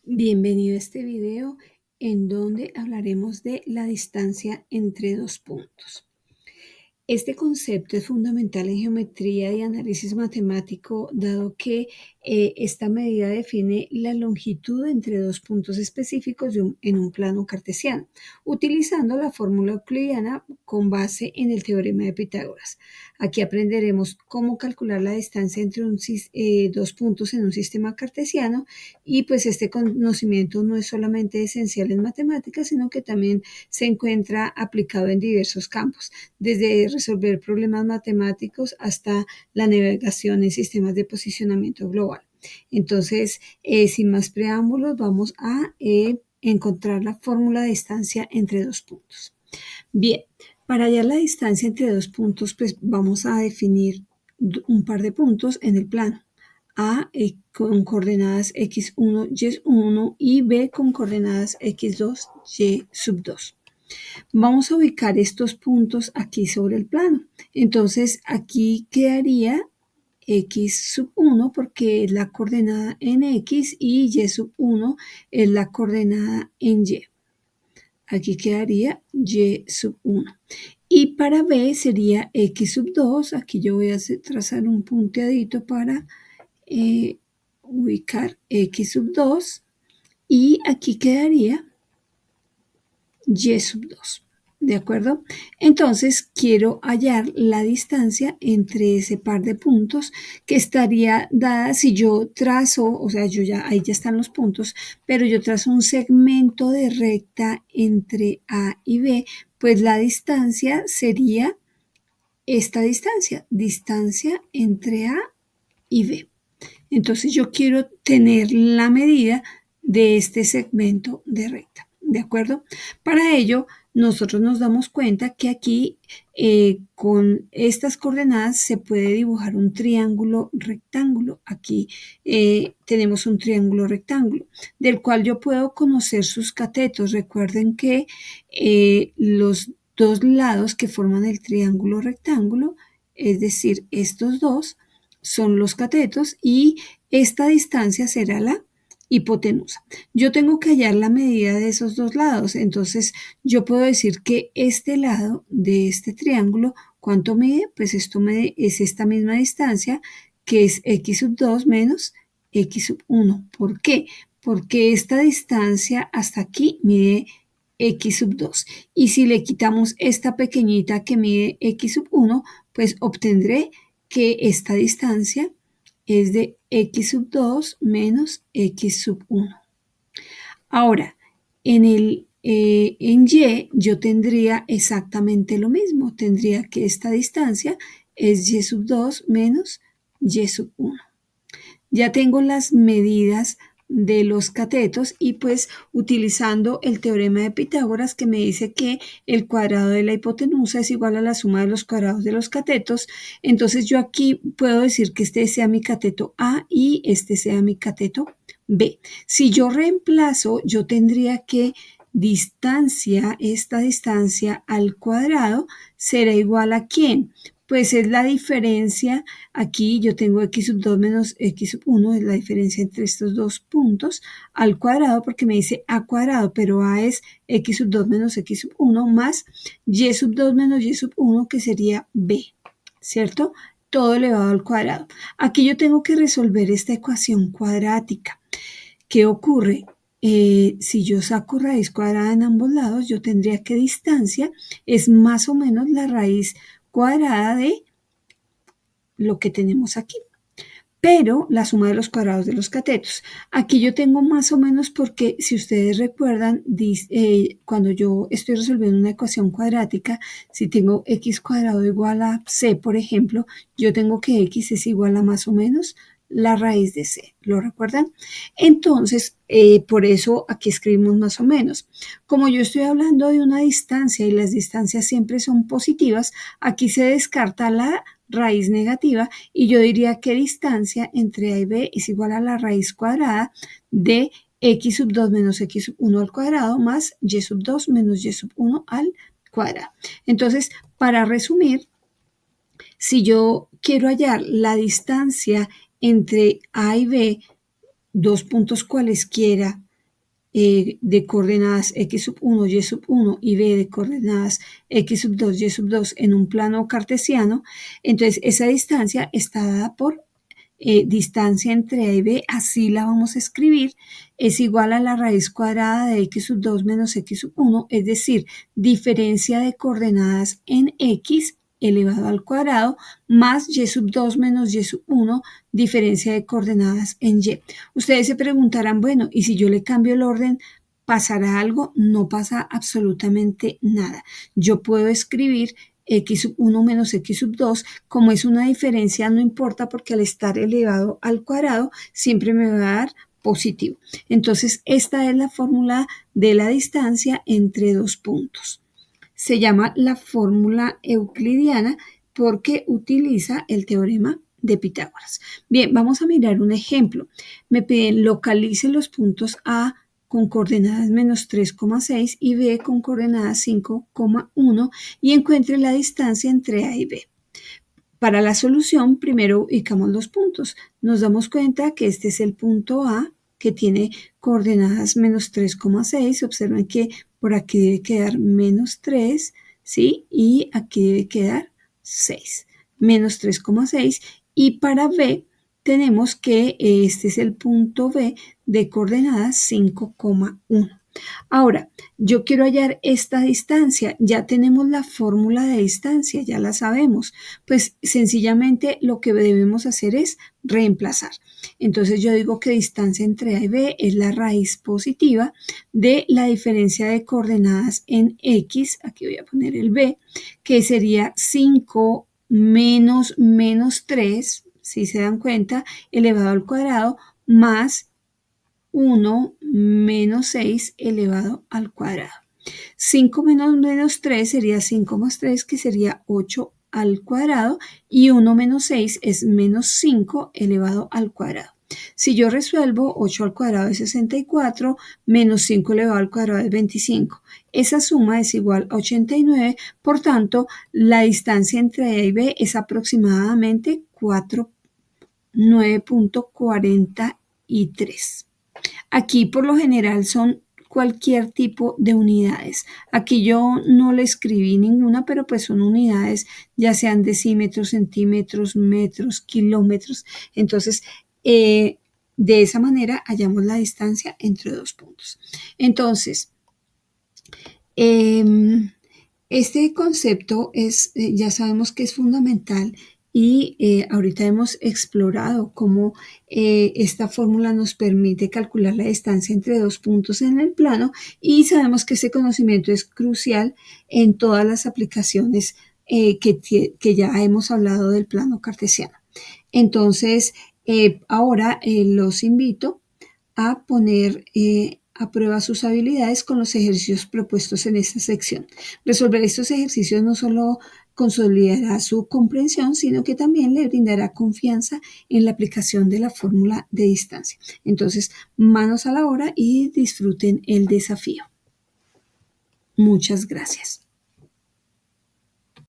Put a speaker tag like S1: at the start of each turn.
S1: Bienvenido a este video en donde hablaremos de la distancia entre dos puntos. Este concepto es fundamental en geometría y análisis matemático, dado que esta medida define la longitud entre dos puntos específicos en un plano cartesiano, utilizando la fórmula euclidiana con base en el teorema de Pitágoras. Aquí aprenderemos cómo calcular la distancia entre dos puntos en un sistema cartesiano, y pues este conocimiento no es solamente esencial en matemáticas, sino que también se encuentra aplicado en diversos campos, desde resolver problemas matemáticos hasta la navegación en sistemas de posicionamiento global. Entonces, sin más preámbulos, vamos a encontrar la fórmula de distancia entre dos puntos. Bien, para hallar la distancia entre dos puntos, pues vamos a definir un par de puntos en el plano. A con coordenadas x1, y1 y B con coordenadas x2, y2. Vamos a ubicar estos puntos aquí sobre el plano. Entonces aquí quedaría x1 porque es la coordenada en x y y1 es la coordenada en y. Aquí quedaría y1. Y para B sería x2. Aquí yo voy a trazar un punteadito para ubicar x2. Y aquí quedaría y2. ¿De acuerdo? Entonces quiero hallar la distancia entre ese par de puntos que estaría dada si yo trazo, o sea, ahí ya están los puntos, pero yo trazo un segmento de recta entre A y B, pues la distancia sería esta distancia entre A y B. Entonces yo quiero tener la medida de este segmento de recta, ¿de acuerdo? Para ello, nosotros nos damos cuenta que aquí con estas coordenadas se puede dibujar un triángulo rectángulo. Aquí tenemos un triángulo rectángulo, del cual yo puedo conocer sus catetos. Recuerden que los dos lados que forman el triángulo rectángulo, es decir, estos dos, son los catetos y esta distancia será la hipotenusa. Yo tengo que hallar la medida de esos dos lados, entonces yo puedo decir que este lado de este triángulo, ¿cuánto mide? Pues esto es esta misma distancia, que es x2 menos x1. ¿Por qué? Porque esta distancia hasta aquí mide x2. Y si le quitamos esta pequeñita que mide x1, pues obtendré que esta distancia es de x2 menos x1. Ahora, en y yo tendría exactamente lo mismo. Tendría que esta distancia es y2 menos y1. Ya tengo las medidas de los catetos y pues utilizando el teorema de Pitágoras que me dice que el cuadrado de la hipotenusa es igual a la suma de los cuadrados de los catetos, entonces yo aquí puedo decir que este sea mi cateto A y este sea mi cateto B. Si yo reemplazo, yo tendría que esta distancia al cuadrado será igual a ¿quién? Pues es la diferencia, aquí yo tengo x2 menos x1, es la diferencia entre estos dos puntos, al cuadrado, porque me dice a cuadrado, pero a es x2 menos x1 más y2 menos y1, que sería b, ¿cierto? Todo elevado al cuadrado. Aquí yo tengo que resolver esta ecuación cuadrática. ¿Qué ocurre? Si yo saco raíz cuadrada en ambos lados, yo tendría que distancia es más o menos la raíz cuadrada de lo que tenemos aquí, pero la suma de los cuadrados de los catetos. Aquí yo tengo más o menos porque si ustedes recuerdan, cuando yo estoy resolviendo una ecuación cuadrática, si tengo x cuadrado igual a c, por ejemplo, yo tengo que x es igual a más o menos la raíz de c, ¿lo recuerdan? Entonces, por eso aquí escribimos más o menos. Como yo estoy hablando de una distancia y las distancias siempre son positivas, aquí se descarta la raíz negativa y yo diría que distancia entre A y B es igual a la raíz cuadrada de x2 menos x1 al cuadrado más y2 menos y1 al cuadrado. Entonces, para resumir, si yo quiero hallar la distancia entre A y B, dos puntos cualesquiera, de coordenadas x sub 1, y sub 1 y b de coordenadas x sub 2, y sub 2 en un plano cartesiano, entonces esa distancia está dada por distancia entre A y B, así la vamos a escribir, es igual a la raíz cuadrada de x sub 2 menos x sub 1, es decir, diferencia de coordenadas en x elevado al cuadrado, más y sub 2 menos y sub 1, diferencia de coordenadas en y. Ustedes se preguntarán, bueno, ¿y si yo le cambio el orden, pasará algo? No pasa absolutamente nada. Yo puedo escribir x sub 1 menos x sub 2, como es una diferencia, no importa porque al estar elevado al cuadrado siempre me va a dar positivo. Entonces, esta es la fórmula de la distancia entre dos puntos. Se llama la fórmula euclidiana porque utiliza el teorema de Pitágoras. Bien, vamos a mirar un ejemplo. Me piden localice los puntos A con coordenadas menos 3,6 y B con coordenadas 5,1 y encuentre la distancia entre A y B. Para la solución, primero ubicamos los puntos. Nos damos cuenta que este es el punto A, que tiene coordenadas menos 3,6. Observen que por aquí debe quedar menos 3, ¿sí? Y aquí debe quedar 6. Menos 3,6. Y para B, tenemos que este es el punto B de coordenadas 5,1. Ahora, yo quiero hallar esta distancia. Ya tenemos la fórmula de distancia, ya la sabemos. Pues sencillamente lo que debemos hacer es reemplazar. Entonces yo digo que distancia entre A y B es la raíz positiva de la diferencia de coordenadas en X, aquí voy a poner el B, que sería 5 menos 3, si se dan cuenta, elevado al cuadrado, más 1 menos 6 elevado al cuadrado. 5 menos 3 sería 5 más 3, que sería 8 al cuadrado, y 1 menos 6 es menos 5 elevado al cuadrado. Si yo resuelvo, 8 al cuadrado es 64, menos 5 elevado al cuadrado es 25. Esa suma es igual a 89, por tanto, la distancia entre A y B es aproximadamente 9,43. Aquí por lo general son cualquier tipo de unidades. Aquí yo no le escribí ninguna, pero pues son unidades ya sean decímetros, centímetros, metros, kilómetros. Entonces, de esa manera hallamos la distancia entre dos puntos. Entonces, este concepto es, ya sabemos que es fundamental y ahorita hemos explorado cómo esta fórmula nos permite calcular la distancia entre dos puntos en el plano, y sabemos que ese conocimiento es crucial en todas las aplicaciones que ya hemos hablado del plano cartesiano. Entonces, ahora los invito a poner a prueba sus habilidades con los ejercicios propuestos en esta sección. Resolver estos ejercicios no solo consolidará su comprensión, sino que también le brindará confianza en la aplicación de la fórmula de distancia. Entonces, manos a la obra y disfruten el desafío. Muchas gracias.